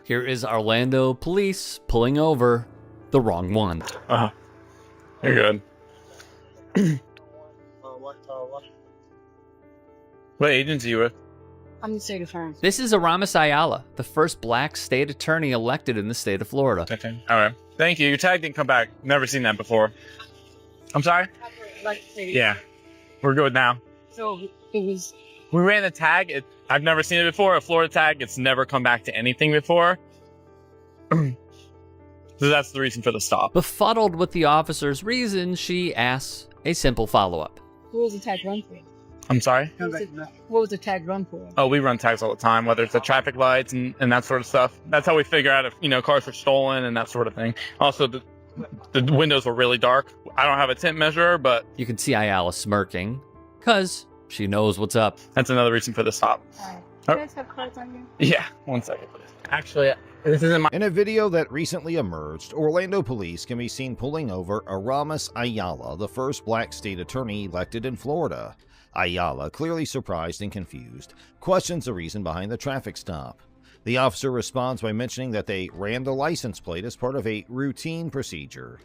Here is Orlando police pulling over the wrong one. You're good. What agency you with? I'm the state attorney. This is Aramis Ayala, the first black state attorney elected in the state of Florida. All right. Thank you. Your tag didn't come back. Never seen that before. I'm sorry? Yeah. We're good now. So it was... We ran the tag. I've never seen it before. A Florida tag. It's never come back to anything before. So that's the reason for the stop. Befuddled with the officer's reason, she asks a simple follow-up. What was the tag run for? I'm sorry? What was the tag run for? Oh, we run tags all the time, whether it's the traffic lights and that sort of stuff. That's how we figure out if, cars are stolen and that sort of thing. Also, the windows were really dark. I don't have a tint measurer, but... You can see Ayala smirking, because she knows what's up. That's another reason for the stop. All right. Do you guys have cards on you? Yeah, 1 second, please. Actually, this isn't my... In a video that recently emerged, Orlando police can be seen pulling over Aramis Ayala, the first black state attorney elected in Florida. Ayala, clearly surprised and confused, questions the reason behind the traffic stop. The officer responds by mentioning that they ran the license plate as part of a routine procedure.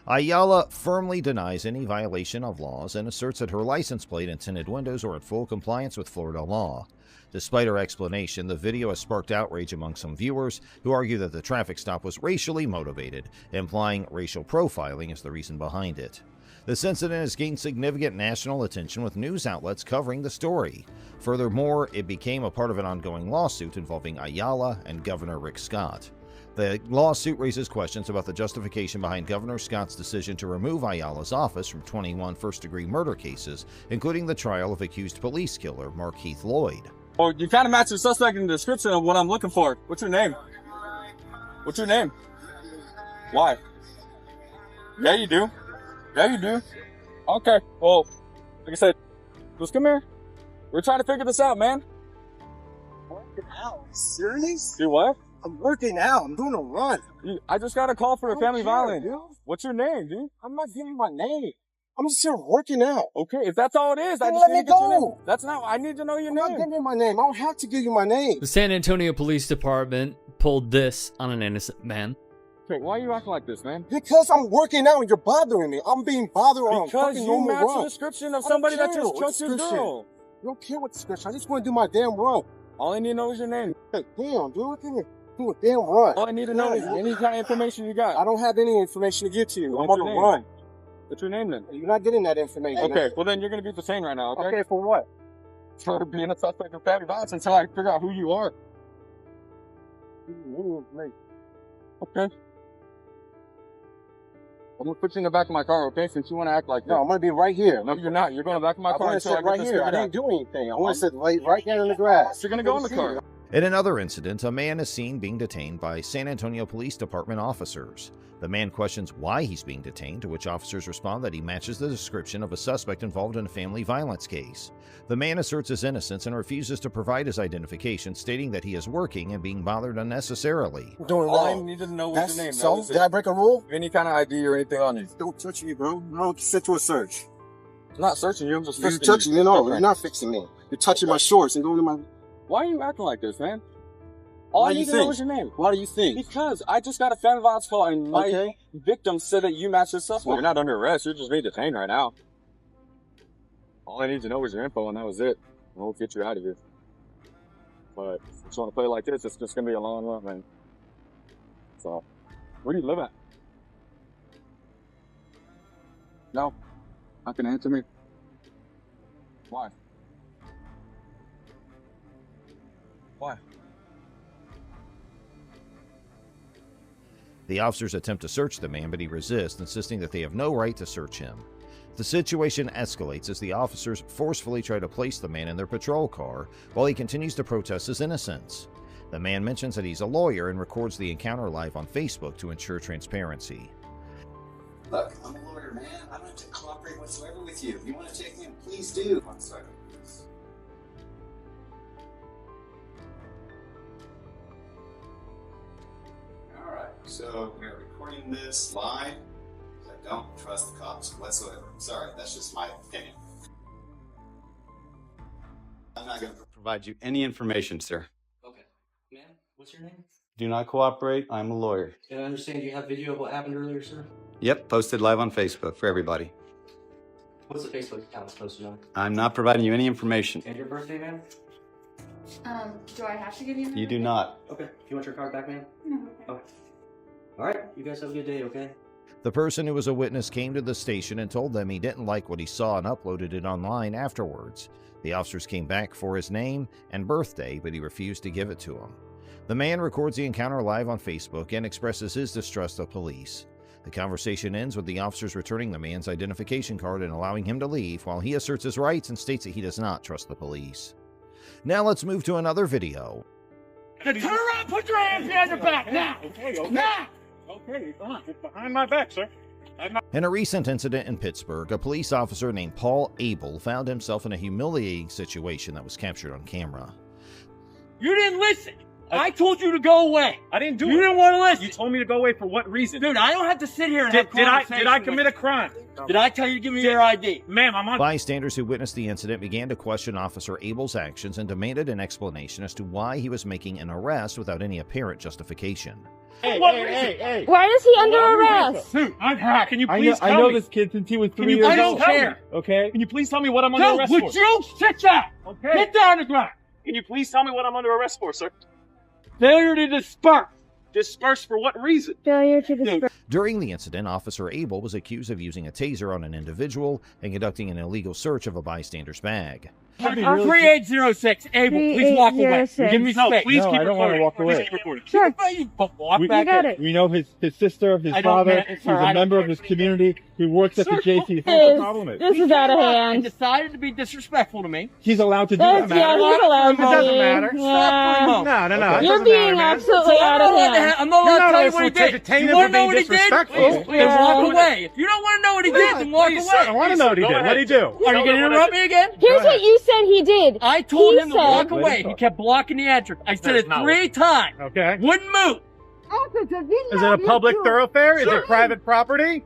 Ayala firmly denies any violation of laws and asserts that her license plate and tinted windows are in full compliance with Florida law. Despite her explanation, the video has sparked outrage among some viewers who argue that the traffic stop was racially motivated, implying racial profiling is the reason behind it. This incident has gained significant national attention with news outlets covering the story. Furthermore, it became a part of an ongoing lawsuit involving Ayala and Governor Rick Scott. The lawsuit raises questions about the justification behind Governor Scott's decision to remove Ayala's office from 21 first-degree murder cases, including the trial of accused police killer Mark Heath Lloyd. Well, you kind of match the suspect in the description of what I'm looking for. What's your name? What's your name? Why? Yeah, you do. Yeah, you do. Okay, well, like I said, just come here. We're trying to figure this out, man. Working out? Serious? Do what? I'm working out. I'm doing a run. I just got a call for a family violence. Dude. What's your name, dude? I'm not giving you my name. I'm just here working out. Okay, if that's all it is, I Then just let need me to get your go. name. That's not, I need to know your I'm not name. giving you my name. I don't have to give you my name. The San Antonio Police Department pulled this on an innocent man. Okay, why are you acting like this, man? Because I'm working out and you're bothering me. I'm being bothered on a Because fucking you normal match the run. description of I don't somebody that care just what trucked your description. girl. I don't care what description. I just want to do my damn run. All I need to know is your name. Hey, damn, dude. What can you do a damn run? All I need to know is any kind of information you got. I don't have any information to give to you. I'm What's on your the name? run. What's your name then? You're not getting that information. Okay, well then you're gonna be detained right now, okay? Okay, for what? For being a suspect of family violence until I figure out who you are. Okay. I'm gonna put you in the back of my car, okay? Since you wanna act like No, that. I'm gonna be right here. No, you're not. You're going to the back of my I car want to until I sit get right this here. I figured out. didn't do anything. I want to sit right there in the grass. You're gonna go in the car. In another incident, a man is seen being detained by San Antonio Police Department officers. The man questions why he's being detained, to which officers respond that he matches the description of a suspect involved in a family violence case. The man asserts his innocence and refuses to provide his identification, stating that he is working and being bothered unnecessarily. I'm doing All I wrong. needed to know was your name. So, That was did it. I break a rule? Any kind of ID or anything on you. Don't touch me, bro. No, sit to a search. I'm not searching you. I'm just You're fixing touching you. me. No, Okay. you're not fixing me. You're touching my shorts and going to my... Why are you acting like this, man? All Why I do need you to know think? is your name. Why do you think? Because I just got a family violence call and my Okay. victim said that you matched the suspect. You're not under arrest. You're just being detained right now. All I need to know is your info, and that was it. We'll get you out of here. But if you want to play like this, it's just going to be a long run, man. So, where do you live at? No. Not going to answer me. Why? Why? The officers attempt to search the man, but he resists, insisting that they have no right to search him. The situation escalates as the officers forcefully try to place the man in their patrol car while he continues to protest his innocence. The man mentions that he's a lawyer and records the encounter live on Facebook to ensure transparency. Look, I'm a lawyer, man. I don't have to cooperate whatsoever with you. If you want to take me, please do. 1 second. Alright, so we are recording this live. I don't trust the cops whatsoever. Sorry, that's just my opinion. I'm not going to Provide you any information, sir. Okay. Ma'am, what's your name? Do not cooperate. I'm a lawyer. And I understand you have video of what happened earlier, sir? Yep, posted live on Facebook for everybody. What's the Facebook account it's posted on? I'm not providing you any information. And your birthday, ma'am? Do I have to give you? You do not. Okay. You want your card back, ma'am? No. Okay. All right. You guys have a good day, okay? The person who was a witness came to the station and told them he didn't like what he saw and uploaded it online afterwards. The officers came back for his name and birthday, but he refused to give it to them. The man records the encounter live on Facebook and expresses his distrust of police. The conversation ends with the officers returning the man's identification card and allowing him to leave, while he asserts his rights and states that he does not trust the police. Now let's move to another video. Turn around, put your hands behind your back, now! Okay. Now! Okay, it's behind my back, sir. In a recent incident in Pittsburgh, a police officer named Paul Abel found himself in a humiliating situation that was captured on camera. You didn't listen! I told you to go away! I didn't do it. You didn't want to listen! You told me to go away for what reason? Dude, I don't have to sit here and have conversations. Did I commit a crime? Did I tell you to give me your ID? Ma'am, I'm on. Bystanders who witnessed the incident began to question Officer Abel's actions and demanded an explanation as to why he was making an arrest without any apparent justification. Hey. Why is he under arrest? Dude, I'm hacked. Can you I please know tell me? this kid since he was Can 3 you years please old. tell me? Okay? Can you please tell me what I'm under Dude, arrest would for? you sit down? Okay. Get down on the ground! Can you please tell me what I'm under arrest for, sir? Failure to disperse! Dispersed for what reason? Failure to disperse. During the incident, Officer Abel was accused of using a taser on an individual and conducting an illegal search of a bystander's bag. 3806, Abel, please walk away. 3806. Give me space. Please No, keep I don't want to recording. walk Please away. keep recording. Sure. Walk We back got in. it. We know his sister, his I don't father. care. He's Sir, I a don't member of care. his community. He works at the Sir, JC. What's This- the problem is? This is out of And hand. decided to be disrespectful to me. He's allowed to do That's, that. yeah, he's allowed It doesn't to. matter. Stop for a Yeah. moment. No. Okay. it You're doesn't being matter, man. absolutely out of hand. I'm not allowed to tell you what he did. detain You him want for to know being what he did? disrespectful. Then walk Yeah. away. If you don't want to know what he did, then walk Please, sir, I away. want to know what he Go did. ahead. What did he do? Are you going to interrupt me again? Here's what you said he did. I told He him to said- walk away. He kept blocking the entrance. I said it That's not 3 times. Okay. Wouldn't move. Is it a public thoroughfare? Is Sure. it private property?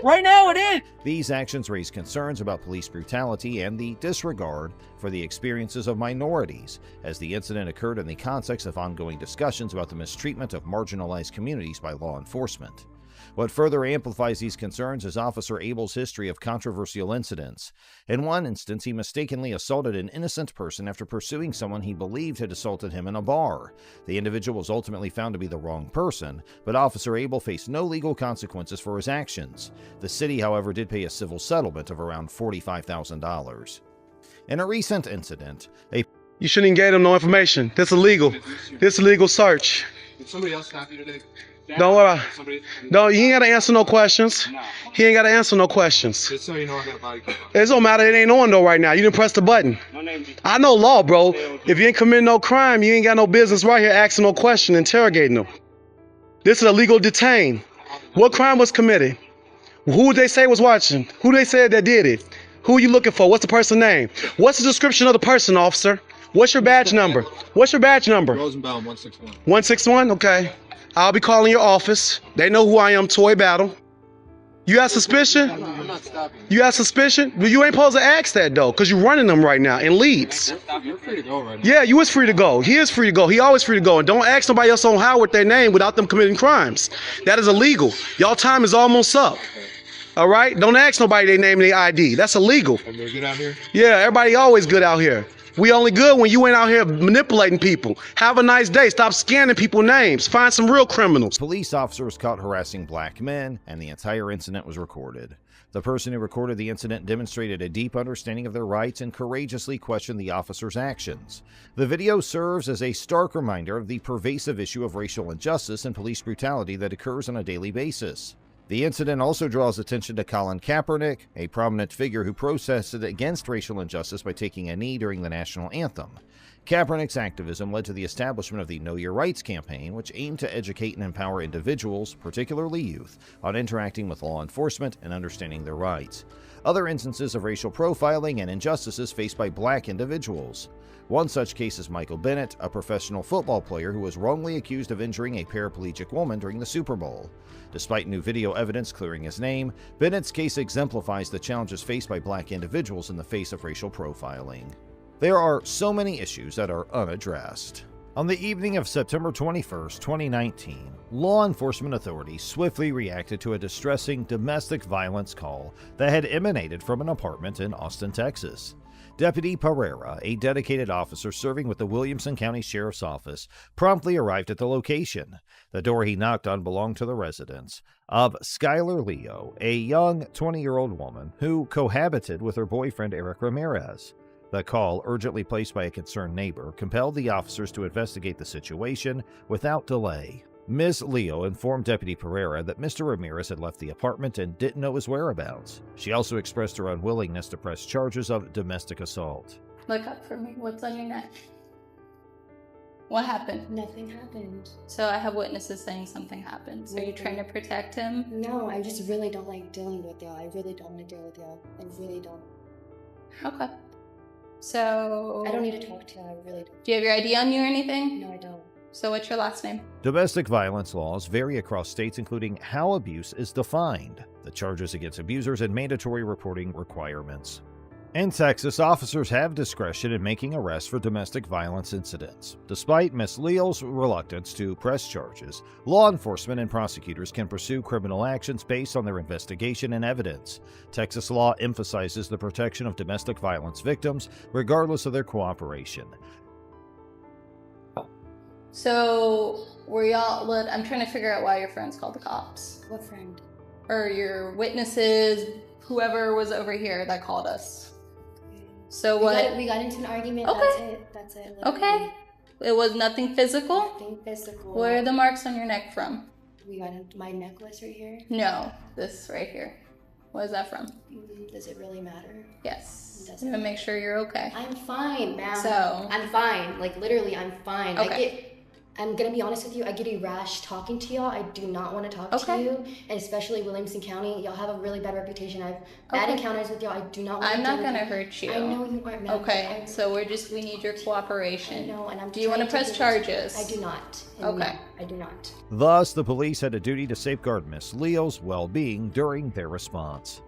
Right now it is. These actions raise concerns about police brutality and the disregard for the experiences of minorities, as the incident occurred in the context of ongoing discussions about the mistreatment of marginalized communities by law enforcement. What further amplifies these concerns is Officer Abel's history of controversial incidents. In one instance, he mistakenly assaulted an innocent person after pursuing someone he believed had assaulted him in a bar. The individual was ultimately found to be the wrong person, but Officer Abel faced no legal consequences for his actions. The city, however, did pay a civil settlement of around $45,000. In a recent incident, You shouldn't engage them no information. That's illegal. This illegal search. Did somebody else stop you today? Don't worry. No, he ain't gotta answer no questions. He ain't gotta answer no questions. Just so you know, I got a body cam. It don't matter. It ain't on though right now. You didn't press the button. I know law, bro. If you ain't committing no crime, you ain't got no business right here asking no question, interrogating them. This is a legal detain. What crime was committed? Who would they say was watching? Who they said that did it? Who are you looking for? What's the person's name? What's the description of the person, officer? What's your badge number? What's your badge number? Rosenbaum 161. 161? Okay. I'll be calling your office. They know who I am, Toy Battle. You got suspicion? I'm not stopping. You got suspicion? Well, you ain't supposed to ask that, though, because you're running them right now in leads. You're free to go right now. Yeah, you is free to go. He is free to go. He always free to go. And don't ask nobody else on how with their name without them committing crimes. That is illegal. Y'all time is almost up. All right? Don't ask nobody their name and their ID. That's illegal. Everybody good out here? Yeah, everybody always good out here. We only good when you ain't out here manipulating people. Have a nice day. Stop scanning people's names. Find some real criminals. police officers caught harassing black men, and the entire incident was recorded. The person who recorded the incident demonstrated a deep understanding of their rights and courageously questioned the officer's actions. The video serves as a stark reminder of the pervasive issue of racial injustice and police brutality that occurs on a daily basis. The incident also draws attention to Colin Kaepernick, a prominent figure who protested against racial injustice by taking a knee during the national anthem. Kaepernick's activism led to the establishment of the Know Your Rights campaign, which aimed to educate and empower individuals, particularly youth, on interacting with law enforcement and understanding their rights. Other instances of racial profiling and injustices faced by black individuals. One such case is Michael Bennett, a professional football player who was wrongly accused of injuring a paraplegic woman during the Super Bowl. Despite new video evidence clearing his name, Bennett's case exemplifies the challenges faced by black individuals in the face of racial profiling. There are so many issues that are unaddressed. On the evening of September 21st, 2019, law enforcement authorities swiftly reacted to a distressing domestic violence call that had emanated from an apartment in Austin, Texas. Deputy Pereira, a dedicated officer serving with the Williamson County Sheriff's Office, promptly arrived at the location. The door he knocked on belonged to the residence of Skylar Leo, a young 20-year-old woman who cohabited with her boyfriend Eric Ramirez. The call, urgently placed by a concerned neighbor, compelled the officers to investigate the situation without delay. Ms. Leo informed Deputy Pereira that Mr. Ramirez had left the apartment and didn't know his whereabouts. She also expressed her unwillingness to press charges of domestic assault. Look up for me. What's on your neck? What happened? Nothing happened. So I have witnesses saying something happened. So are you trying to protect him? No, I just really don't like dealing with y'all. I really don't want to deal with y'all. I really don't. Okay. So... I don't need to talk to you. I really don't. Do you have your ID on you or anything? No, I don't. So what's your last name? Domestic violence laws vary across states, including how abuse is defined, the charges against abusers, and mandatory reporting requirements. In Texas, officers have discretion in making arrests for domestic violence incidents. Despite Ms. Leo's reluctance to press charges, law enforcement and prosecutors can pursue criminal actions based on their investigation and evidence. Texas law emphasizes the protection of domestic violence victims, regardless of their cooperation. So, were y'all... I'm trying to figure out why your friends called the cops. What friend? Or your witnesses, whoever was over here that called us. So what? We got into an argument. Okay. That's it. Okay. It was nothing physical? Nothing physical. Where are the marks on your neck from? We got into my necklace right here. No, this right here. What is that from? Does it really matter? Yes. I'm gonna make sure you're okay. I'm fine, ma'am. So I'm fine. Like literally, I'm fine. Okay. I'm gonna be honest with you, I get irrash talking to y'all. I do not want to talk to you, and especially Williamson County. Y'all have a really bad reputation. I've bad encounters with y'all. I do not want to. I'm not gonna hurt you. I know you aren't, ma'am. Okay, so we need your cooperation. I know, and I'm Do you want to press charges? I do not. Okay. I do not. Thus, the police had a duty to safeguard Miss Leo's well-being during their response.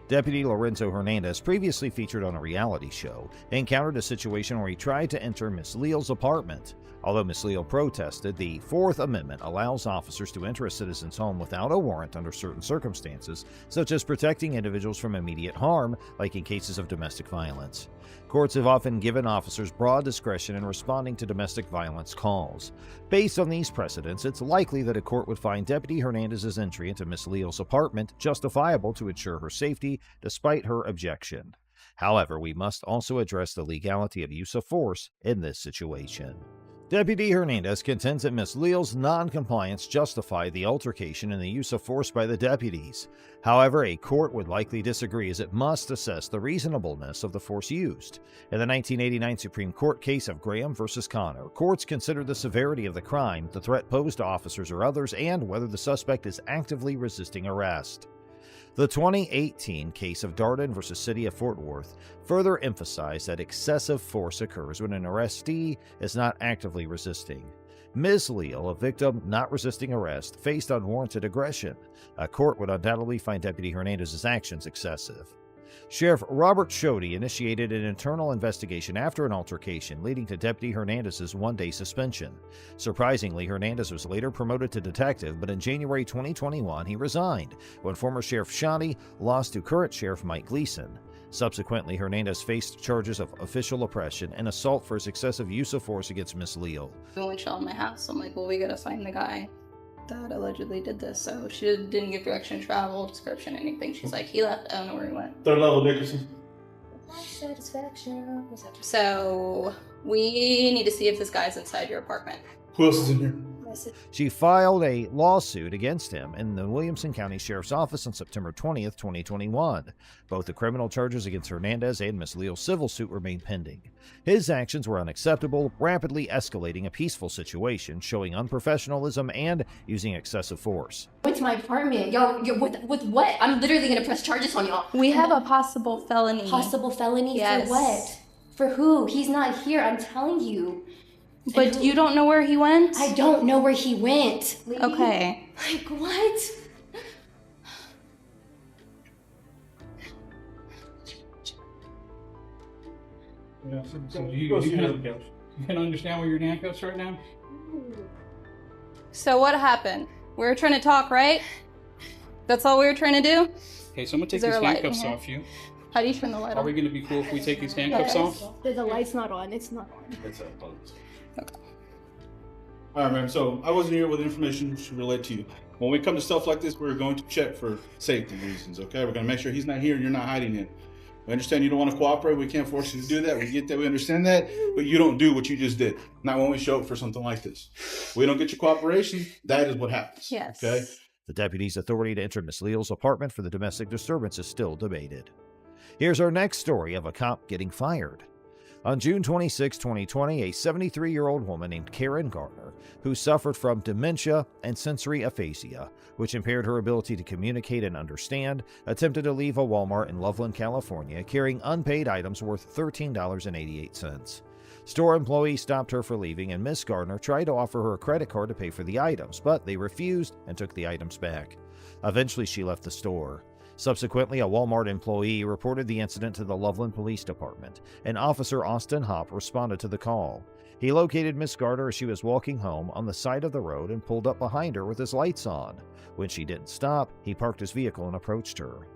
Deputy Lorenzo Hernandez, previously featured on a reality show, encountered a situation where he tried to enter Miss Leo's apartment. Although Miss Leo protested, the Fourth Amendment allows officers to enter a citizen's home without a warrant under certain circumstances, such as protecting individuals from immediate harm, like in cases of domestic violence. Courts have often given officers broad discretion in responding to domestic violence calls. Based on these precedents, it's likely that a court would find Deputy Hernandez's entry into Miss Leo's apartment justifiable to ensure her safety, despite her objection. However, we must also address the legality of use of force in this situation. Deputy Hernandez contends that Ms. Leo's non-compliance justified the altercation and the use of force by the deputies. However, a court would likely disagree, as it must assess the reasonableness of the force used. In the 1989 Supreme Court case of Graham v. Connor, courts considered the severity of the crime, the threat posed to officers or others, and whether the suspect is actively resisting arrest. The 2018 case of Darden v. City of Fort Worth further emphasized that excessive force occurs when an arrestee is not actively resisting. Ms. Leo, a victim not resisting arrest, faced unwarranted aggression. A court would undoubtedly find Deputy Hernandez's actions excessive. Sheriff Robert Shodey initiated an internal investigation after an altercation, leading to Deputy Hernandez's one-day suspension. Surprisingly, Hernandez was later promoted to detective, but in January 2021 he resigned when former Sheriff Shodey lost to current Sheriff Mike Gleason. Subsequently, Hernandez faced charges of official oppression and assault for his excessive use of force against Miss Leo. When we shot in my house, I'm like, well, we gotta find the guy that allegedly did this. So she didn't give direction of travel, description, anything. She's like, he left, I don't know where he went. Third level Dickerson. Satisfaction. So we need to see if this guy's inside your apartment. Who else is in here? She filed a lawsuit against him in the Williamson County Sheriff's Office on September 20th, 2021. Both the criminal charges against Hernandez and Miss Leo's civil suit remain pending. His actions were unacceptable, rapidly escalating a peaceful situation, showing unprofessionalism and using excessive force. Went to my apartment. Yo, with what? I'm literally gonna press charges on y'all. We have a possible felony. Possible felony? Yes. For what? For who? He's not here, I'm telling you. But you don't know where he went? I don't know where he went. Lady. Okay. Like, what? Yeah, so you You can understand why you're in handcuffs right now? So what happened? We were trying to talk, right? That's all we were trying to do? Okay, so I'm gonna take Is there these a light in handcuffs here? off you. How do you turn the light Are on? we gonna be cool if we take these handcuffs off? The light's not on. It's not on. It's All right, ma'am. So I wasn't here with information to relate to you. When we come to stuff like this, we're going to check for safety reasons, okay? We're gonna make sure he's not here and you're not hiding him. We understand you don't want to cooperate. We can't force you to do that. We get that. We understand that. But you don't do what you just did. Not when we show up for something like this. We don't get your cooperation. That is what happens. Yes. Okay? The deputy's authority to enter Miss Leal's apartment for the domestic disturbance is still debated. Here's our next story of a cop getting fired. On June 26, 2020, a 73-year-old woman named Karen Garner, who suffered from dementia and sensory aphasia, which impaired her ability to communicate and understand, attempted to leave a Walmart in Loveland, California, carrying unpaid items worth $13.88. Store employees stopped her for leaving, and Miss Garner tried to offer her a credit card to pay for the items, but they refused and took the items back. Eventually, she left the store. Subsequently, a Walmart employee reported the incident to the Loveland Police Department, and Officer Austin Hopp responded to the call. He located Miss Garner as she was walking home on the side of the road and pulled up behind her with his lights on. When she didn't stop, he parked his vehicle and approached her.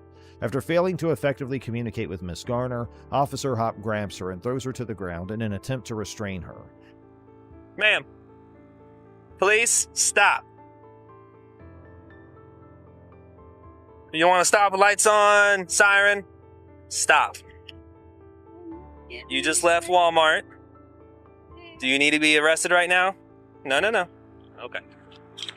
After failing to effectively communicate with Miss Garner, Officer Hopp grabs her and throws her to the ground in an attempt to restrain her. Ma'am, police, stop. You want to stop with lights on, siren? Stop. You just left Walmart. Do you need to be arrested right now? No. Okay.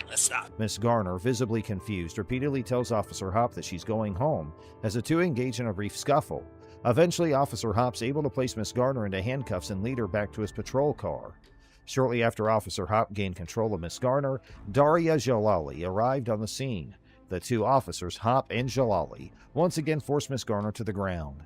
Let's stop. Miss Garner, visibly confused, repeatedly tells Officer Hopp that she's going home, as the two engage in a brief scuffle. Eventually, Officer Hopp's able to place Miss Garner into handcuffs and lead her back to his patrol car. Shortly after Officer Hopp gained control of Miss Garner, Daria Jalali arrived on the scene. The two officers, Hopp and Jalali, once again forced Miss Garner to the ground.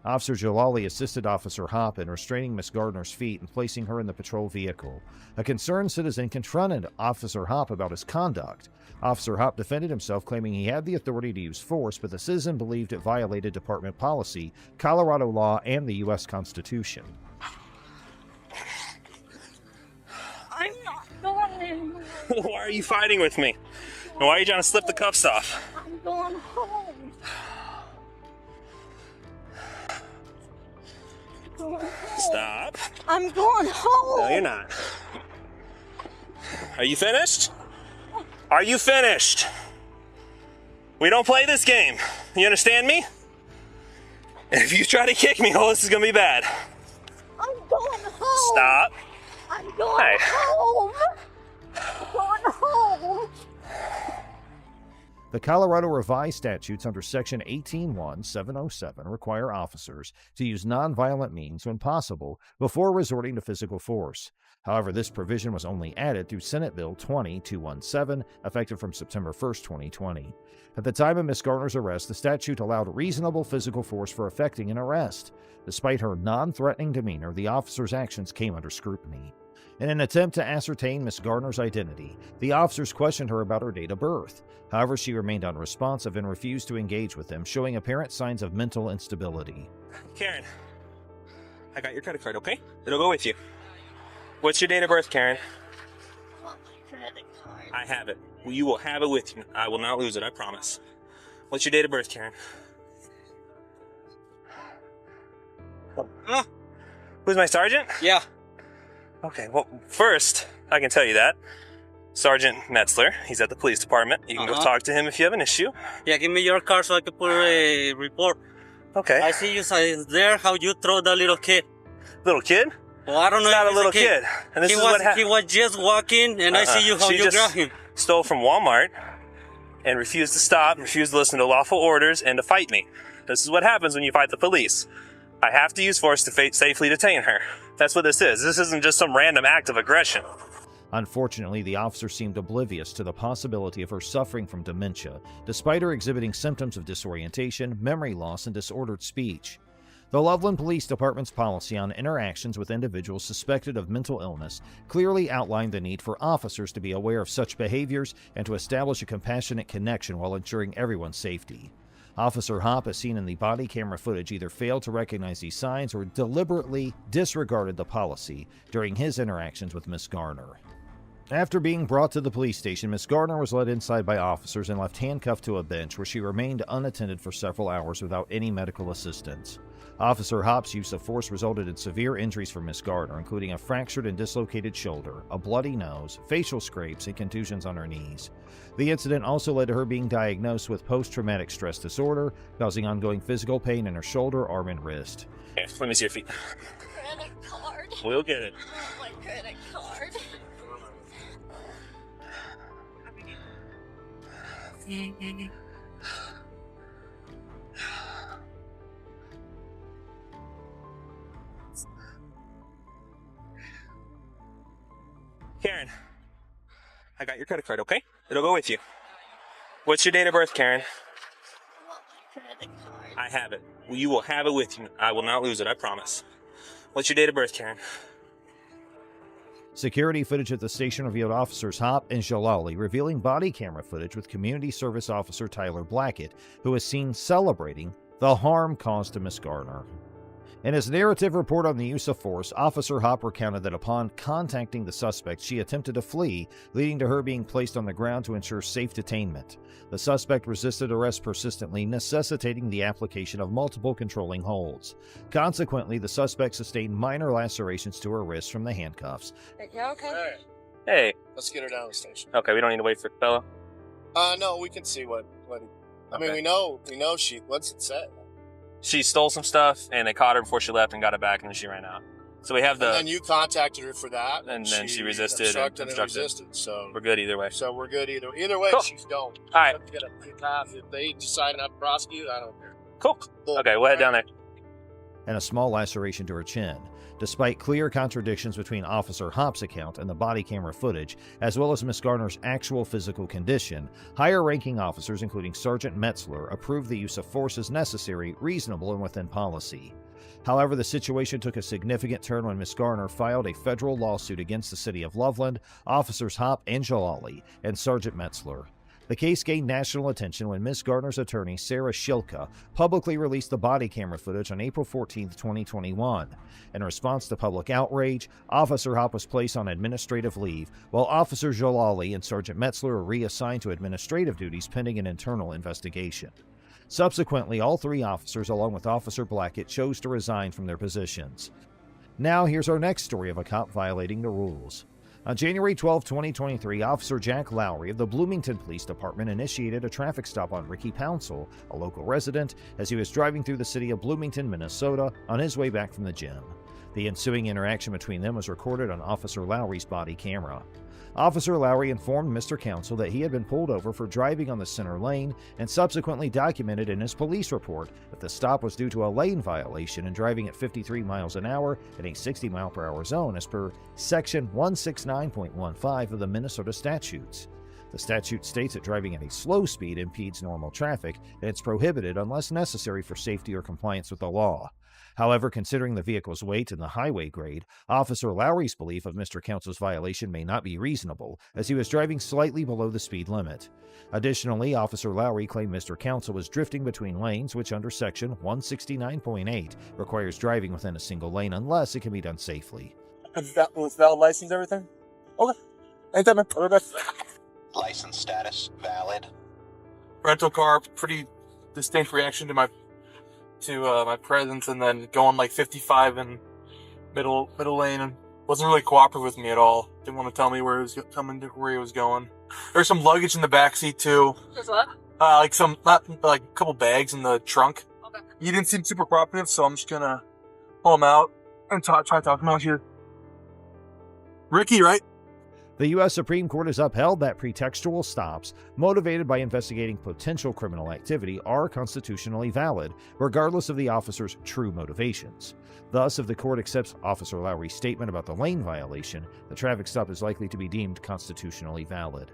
Officer Jalali assisted Officer Hopp in restraining Miss Garner's feet and placing her in the patrol vehicle. A concerned citizen confronted Officer Hopp about his conduct. Officer Hopp defended himself, claiming he had the authority to use force, but the citizen believed it violated department policy, Colorado law, and the U.S. Constitution. I'm not going anymore. Why are you fighting with me? And why are you trying to slip the cuffs off? I'm going home. Stop. I'm going home. No, you're not. Are you finished? Are you finished? We don't play this game. You understand me? And if you try to kick me, oh, this is gonna be bad. I'm going home. Stop. I'm going home. I'm going home. The Colorado revised statutes under Section 18.1.707 require officers to use nonviolent means when possible before resorting to physical force. However, this provision was only added through Senate Bill 20.217, effective from September 1, 2020. At the time of Miss Garner's arrest, the statute allowed reasonable physical force for effecting an arrest. Despite her non-threatening demeanor, the officer's actions came under scrutiny. In an attempt to ascertain Miss Garner's identity, the officers questioned her about her date of birth. However, she remained unresponsive and refused to engage with them, showing apparent signs of mental instability. Karen, I got your credit card, okay? It'll go with you. What's your date of birth, Karen? I have it. You will have it with you. I will not lose it, I promise. What's your date of birth, Karen? Who's my sergeant? Yeah. Okay, well, first, I can tell you that. Sergeant Metzler, he's at the police department. You can go talk to him if you have an issue. Yeah, give me your card so I can put a report. Okay. I see you there, how you throw the little kid. Little kid? Well, I don't know. He's not if a little kid. And this is what he was just walking, and I see you how she you just grab him. Stole from Walmart and refused to stop, refused to listen to lawful orders, and to fight me. This is what happens when you fight the police. I have to use force to safely detain her. That's what this is. This isn't just some random act of aggression. Unfortunately, the officer seemed oblivious to the possibility of her suffering from dementia, despite her exhibiting symptoms of disorientation, memory loss, and disordered speech. The Loveland Police Department's policy on interactions with individuals suspected of mental illness clearly outlined the need for officers to be aware of such behaviors and to establish a compassionate connection while ensuring everyone's safety. Officer Hopp, as seen in the body camera footage, either failed to recognize these signs or deliberately disregarded the policy during his interactions with Miss Garner. After being brought to the police station, Miss Garner was led inside by officers and left handcuffed to a bench where she remained unattended for several hours without any medical assistance. Officer Hopp's use of force resulted in severe injuries for Miss Garner, including a fractured and dislocated shoulder, a bloody nose, facial scrapes, and contusions on her knees. The incident also led to her being diagnosed with post-traumatic stress disorder, causing ongoing physical pain in her shoulder, arm, and wrist. Okay, let me see your feet. Credit card. We'll get it. Oh, my credit card. Karen, I got your credit card, okay? It'll go with you. What's your date of birth, Karen? I have it. Well, you will have it with you. I will not lose it, I promise. What's your date of birth, Karen? Security footage at the station revealed officers Hopp and Jalali revealing body camera footage with community service officer Tyler Blackett, who was seen celebrating the harm caused to Miss Garner. In his narrative report on the use of force, Officer Hopp recounted that upon contacting the suspect, she attempted to flee, leading to her being placed on the ground to ensure safe detainment. The suspect resisted arrest persistently, necessitating the application of multiple controlling holds. Consequently, the suspect sustained minor lacerations to her wrists from the handcuffs. You okay? Hey. Let's get her down to the station. Okay, we don't need to wait for the fellow. No, we can see what I mean, Okay. we know what's it say? She stole some stuff, and they caught her before she left and got it back, and then she ran out. So we have the... And then you contacted her for that. And then she resisted and Obstructed. obstructed. So We're good either way. So we're good either way. Cool. She's going. All right. Get a pass. If they decide not to prosecute, I don't care. Cool. Okay, we'll head down there. And a small laceration to her chin. Despite clear contradictions between Officer Hopp's account and the body camera footage, as well as Miss Garner's actual physical condition, higher-ranking officers, including Sergeant Metzler, approved the use of force as necessary, reasonable, and within policy. However, the situation took a significant turn when Miss Garner filed a federal lawsuit against the city of Loveland, Officers Hopp and Jalali, and Sergeant Metzler. The case gained national attention when Miss Garner's attorney, Sarah Shilka, publicly released the body camera footage on April 14, 2021. In response to public outrage, Officer Hopp was placed on administrative leave, while Officer Jalali and Sergeant Metzler were reassigned to administrative duties pending an internal investigation. Subsequently, all three officers, along with Officer Blackett, chose to resign from their positions. Now, here's our next story of a cop violating the rules. On January 12, 2023, Officer Jack Lowry of the Bloomington Police Department initiated a traffic stop on Ricky Pouncil, a local resident, as he was driving through the city of Bloomington, Minnesota, on his way back from the gym. The ensuing interaction between them was recorded on Officer Lowry's body camera. Officer Lowry informed Mr. Council that he had been pulled over for driving on the center lane and subsequently documented in his police report that the stop was due to a lane violation and driving at 53 miles an hour in a 60-mile-per-hour zone as per Section 169.15 of the Minnesota statutes. The statute states that driving at a slow speed impedes normal traffic and it's prohibited unless necessary for safety or compliance with the law. However, considering the vehicle's weight and the highway grade, Officer Lowry's belief of Mr. Council's violation may not be reasonable, as he was driving slightly below the speed limit. Additionally, Officer Lowry claimed Mr. Council was drifting between lanes, which under Section 169.8 requires driving within a single lane unless it can be done safely. Was valid license, everything? Okay. Anytime, man. All right, bye. License status valid. Rental car, pretty distinct reaction to my presence, and then going like 55 in middle lane, and wasn't really cooperative with me at all. Didn't want to tell me where he was coming to, where he was going. There's some luggage in the back seat too. There's what? Like a couple bags in the trunk. Okay. He didn't seem super cooperative, so I'm just gonna pull him out and try to talk him out here. Ricky, right? The U.S. Supreme Court has upheld that pretextual stops, motivated by investigating potential criminal activity, are constitutionally valid, regardless of the officer's true motivations. Thus, if the court accepts Officer Lowry's statement about the lane violation, the traffic stop is likely to be deemed constitutionally valid.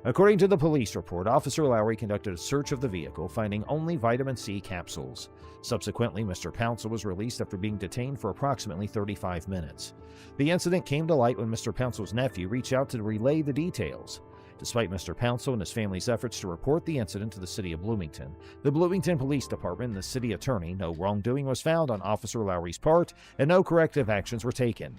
According to the police report, Officer Lowry conducted a search of the vehicle, finding only vitamin C capsules. Subsequently, Mr. Pouncil was released after being detained for approximately 35 minutes. The incident came to light when Mr. Pouncil's nephew reached out to relay the details. Despite Mr. Pouncil and his family's efforts to report the incident to the city of Bloomington, the Bloomington Police Department and the city attorney, no wrongdoing was found on Officer Lowry's part and no corrective actions were taken.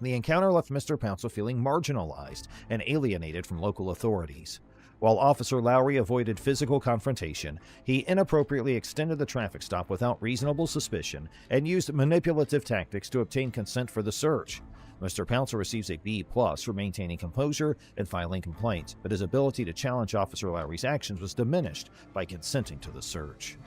The encounter left Mr. Pouncil feeling marginalized and alienated from local authorities. While Officer Lowry avoided physical confrontation, he inappropriately extended the traffic stop without reasonable suspicion and used manipulative tactics to obtain consent for the search. Mr. Pouncil receives a B+ for maintaining composure and filing complaints, but his ability to challenge Officer Lowry's actions was diminished by consenting to the search.